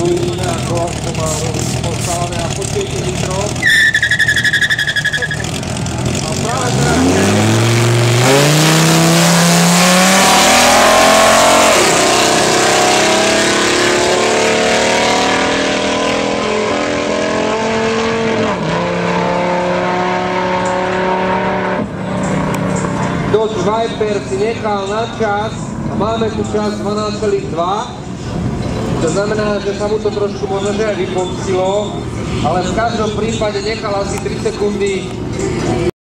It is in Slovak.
uvidíme, ako to má postávané a počujete nitro. A práve teraz Dodge Viper si nechal na čas a máme tu čas 12,2. To znamená, že sa mu to trošku možno že aj vypomstilo, ale v každom prípade nechal asi 3 sekundy